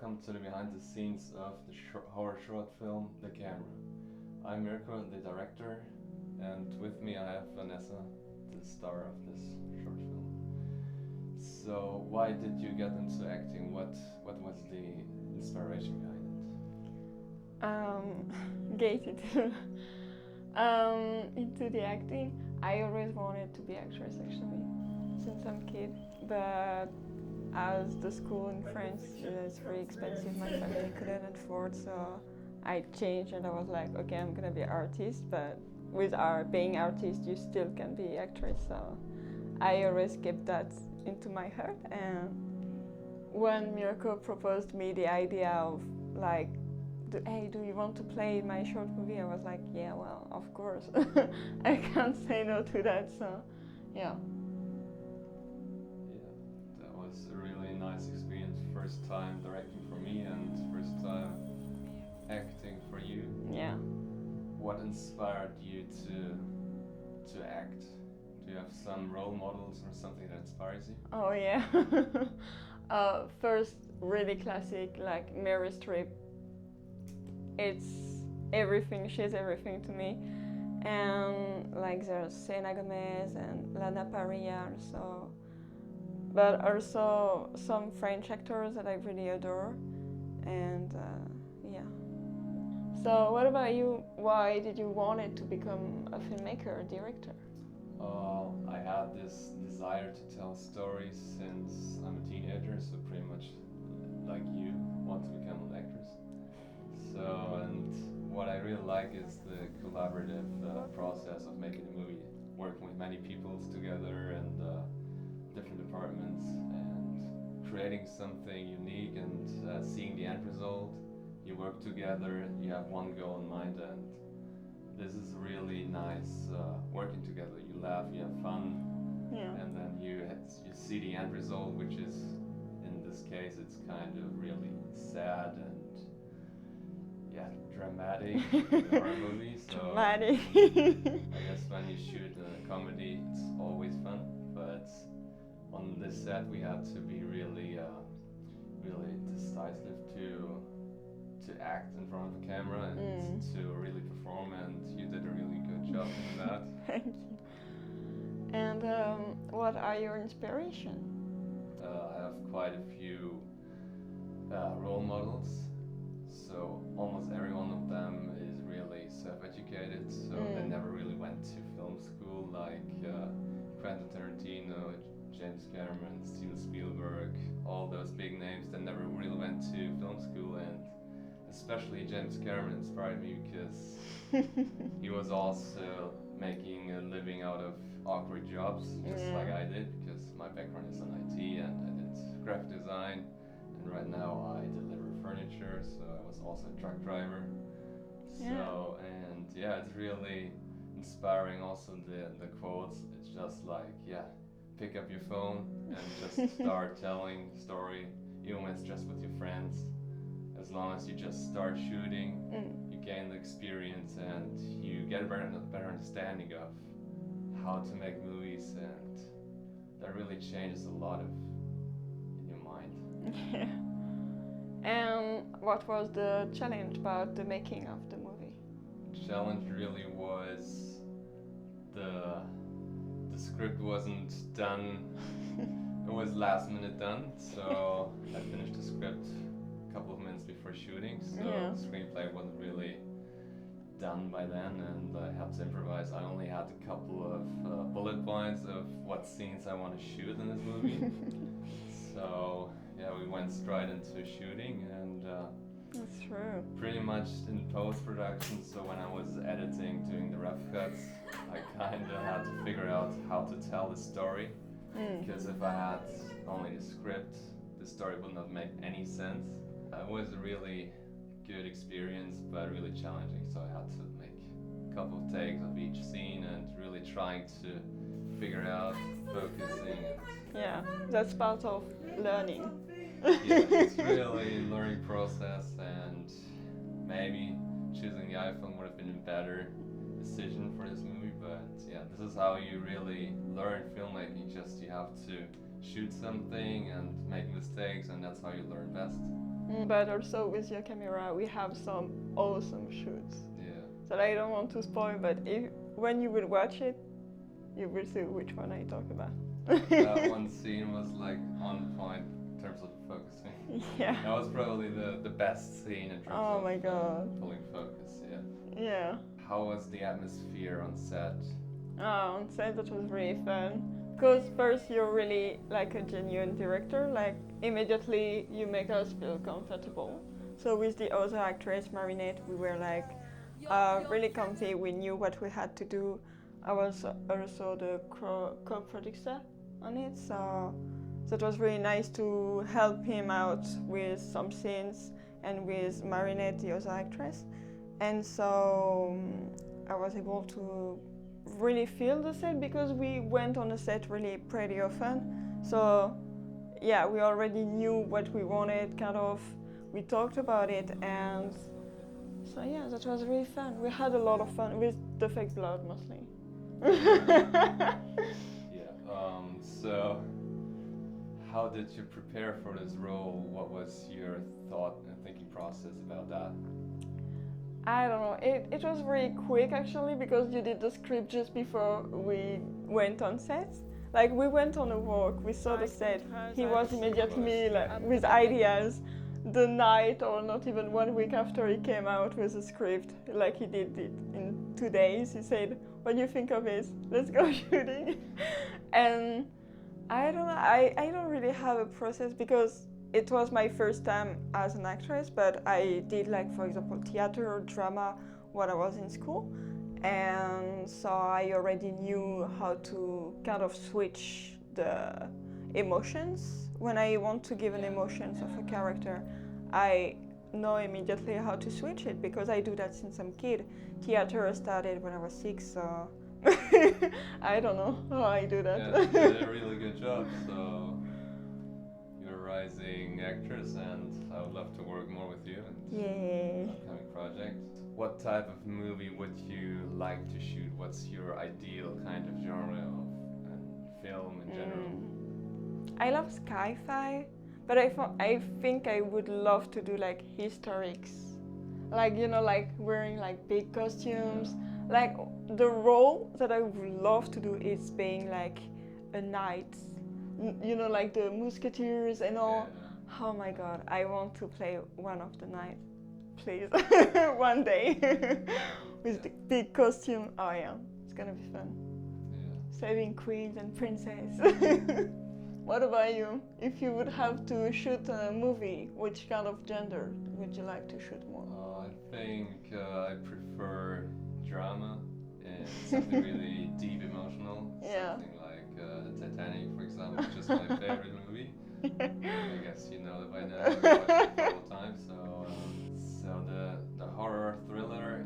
welcome to the behind the scenes of the horror short film The Camera. I'm Mirko, the director, and with me I have Vanessa, the star of this short film. So, why did you get into acting? What was the inspiration behind Gated into the acting. I always wanted to be actress actually since I'm a kid, but as the school in France is very expensive, my family couldn't afford, so I changed and I was like, okay, I'm gonna be an artist, but with being artist, you still can be actress. So I always kept that into my heart. And when Mirko proposed me the idea of like, hey, do you want to play in my short movie? I was like, yeah, well, of course. I can't say no to that, so yeah. it? Yeah, that was a really nice experience. First time directing for me and first time acting for you. Yeah. What inspired you to act? Do you have some role models or something that inspires you? Oh yeah. First, really classic, like Mary Streep. It's everything. She's everything to me. And like there's Selena Gomez and Lana Parrilla also, but also some French actors that I really adore. And yeah. So what about you? Why did you want it to become a filmmaker, a director? I had this desire to tell stories since I'm a teenager, so pretty much like you, want to become an actress. So, and what I really like is the collaborative process of making a movie, working with many people together and different departments and creating something unique and seeing the end result. You work together, you have one goal in mind, and this is really nice working together. You laugh, you have fun, Yeah. and then you see the end result, which is in this case it's kind of really sad and yeah, dramatic horror movie. So Dramatic. I guess when you shoot a comedy, it's always fun, but on this set we had to be really decisive to act in front of a camera and to really perform, and you did a really good job in that. Thank you. And what are your inspiration? I have quite a few role models, so almost every one of them is really self-educated, so they never really went to film school like Quentin Tarantino, James Cameron, Steven Spielberg, all those big names. They never really went to film school, and especially James Cameron inspired me because he was also making a living out of awkward jobs, just like I did, because my background is in IT and I did graphic design, and right now I deliver furniture, so I was also a truck driver. So, and yeah, it's really inspiring also the quotes. It's just like, yeah, pick up your phone and just start telling the story, even when it's just with your friends. As long as you just start shooting, you gain the experience and you get a better understanding of how to make movies, and that really changes a lot of in your mind. Yeah. And what was the challenge about the making of the movie? Challenge really was the script wasn't done. It was last minute done, so I finished the script a couple of minutes before shooting, so the screenplay wasn't really done by then, and I had to improvise. I only had a couple of bullet points of what scenes I want to shoot in this movie. So yeah, we went straight into shooting, and That's true. pretty much in post-production, so when I was editing, doing the rough cuts, I kind of had to figure out how to tell the story, because if I had only the script, the story would not make any sense. It was a really good experience, but really challenging, so I had to make a couple of takes of each scene and really trying to figure out focusing. Yeah, that's part of learning. Yeah, it's really a learning process, and maybe choosing the iPhone would have been a better decision for this movie, but yeah, this is how you really learn filmmaking. Just you have to shoot something and make mistakes, and that's how you learn best. But also with your camera, we have some awesome shoots Yeah. that I don't want to spoil. But when you will watch it, you will see which one I talk about. That one scene was like on point in terms of focusing. Yeah. That was probably the best scene in terms Oh of my god. pulling focus. Yeah. Yeah. How was the atmosphere on set? On set, that was really fun. Because first, you're really like a genuine director. Like immediately, you make us feel comfortable. So with the other actress, Marinette, we were like really comfy. We knew what we had to do. I was also the co-producer on it, so that was really nice to help him out with some scenes and with Marinette, the other actress. And so I was able to really feel the set because we went on the set really pretty often. So yeah, we already knew what we wanted, kind of. We talked about it, and so yeah, that was really fun. We had a lot of fun with the fake blood mostly. Yeah. So, how did you prepare for this role? What was your thought and thinking process about that? I don't know. It was really quick actually because you did the script just before we went on set. Like we went on a walk, we saw the set. He was immediately like with ideas. The night or not even 1 week after he came out with a script, like he did it in 2 days. He said, "What do you think of it? Let's go shooting." And I don't know. I don't really have a process because it was my first time as an actress, but I did like, for example, theater or drama when I was in school. And so I already knew how to kind of switch the emotions. When I want to give an emotions of a character, I know immediately how to switch it because I do that since I'm a kid. Theater started when I was 6, so I don't know how I do that. Yeah, you did a really good job. So you're a rising actress, and I would love to work more with you and Yay. upcoming projects. What type of movie would you like to shoot? What's your ideal kind of genre of film in general? I love sci-fi, but I think I would love to do like historics, like like wearing like big costumes. Like the role that I would love to do is being like a knight, like the musketeers and all. Yeah. Oh my god, I want to play one of the knights, please, one day, with the big costume. Oh yeah, it's gonna be fun. Yeah. Saving queens and princesses. What about you? If you would have to shoot a movie, which kind of gender would you like to shoot more? I think I prefer drama and something really deep, emotional. Yeah. Something like Titanic, for example, which is my favorite movie. I guess you know that by now. I've watched it a couple of times. So the horror thriller,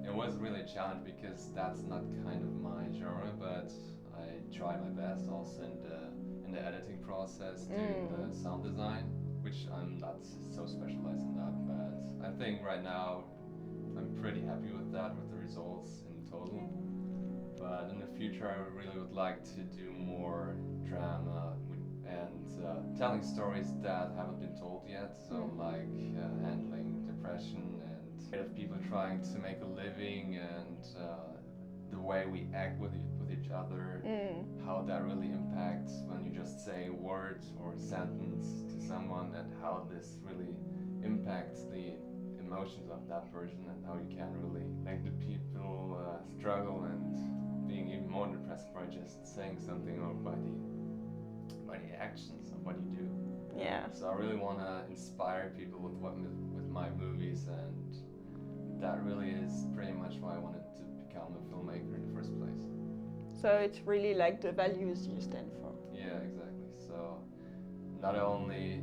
it was really a challenge because that's not kind of my genre, but I try my best also in the editing process, doing the sound design, which I'm not so specialized in that, but I think right now I'm pretty happy with that, with the results in total. But in the future, I really would like to do more drama and telling stories that haven't been told yet. So like handling depression and of people trying to make a living and the way we act with each other, how that really impacts when you just say a word or a sentence to someone, and how this really impacts the emotions of that person, and how you can really make the people struggle and being even more depressed by just saying something or by the actions of what you do. Yeah. So I really want to inspire people with my movies, and that really is pretty much why I wanted to become a filmmaker in the first place. So it's really like the values you stand for. Yeah, exactly. So not only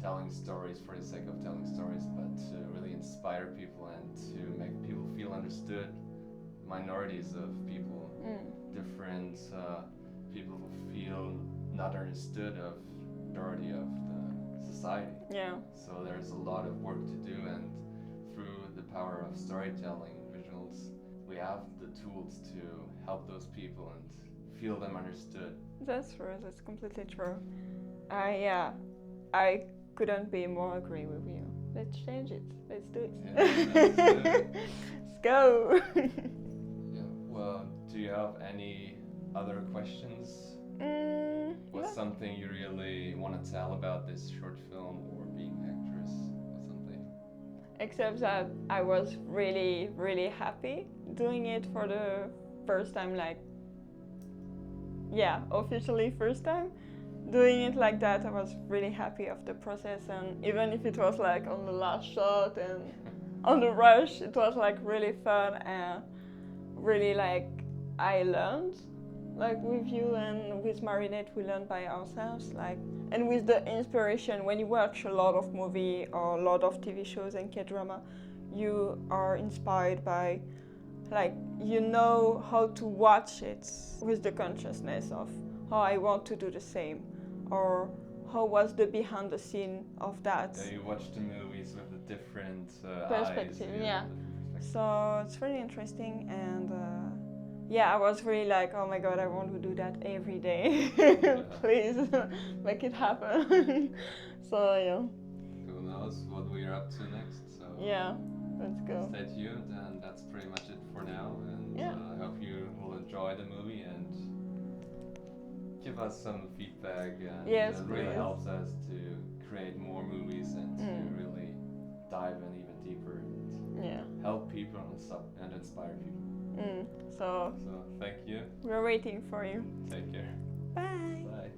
telling stories for the sake of telling stories, but to really inspire people and to make people feel understood. Minorities of people, different people who feel not understood of majority of the society. Yeah. So there's a lot of work to do, and through the power of storytelling, visuals, we have the tools to help those people and feel them understood. That's true. That's completely true. Yeah, I couldn't be more agree with you. Let's change it. Let's do it. Yeah, let's do it. Let's go. Yeah. Well, do you have any other questions? What's Yeah. something you really want to tell about this short film or being actress or something? Except that I was really, really happy doing it for the first time, like, yeah, officially first time. Doing it like that, I was really happy of the process, and even if it was like on the last shot and on the rush, it was like really fun and really like I learned, like with you and with Marinette, we learned by ourselves, like, and with the inspiration. When you watch a lot of movie or a lot of TV shows and K-drama, you are inspired by, like, you know how to watch it with the consciousness of how I want to do the same, or how was the behind the scene of that. Yeah, you watch the movies with a different Perspective, eyes. yeah. Different perspective. So it's really interesting, and yeah, I was really like, oh my god, I want to do that every day. Please make it happen. So yeah. Who knows what we're up to next? So Yeah, let's go. stay tuned, and that's pretty much it for now. And Yeah. I hope you will enjoy the movie and give us some feedback. And Yes, it really please. helps us to create more movies and to really dive in even deeper and Yeah. help people and inspire people. So So thank you. we're waiting for you. Take care. Bye. Bye.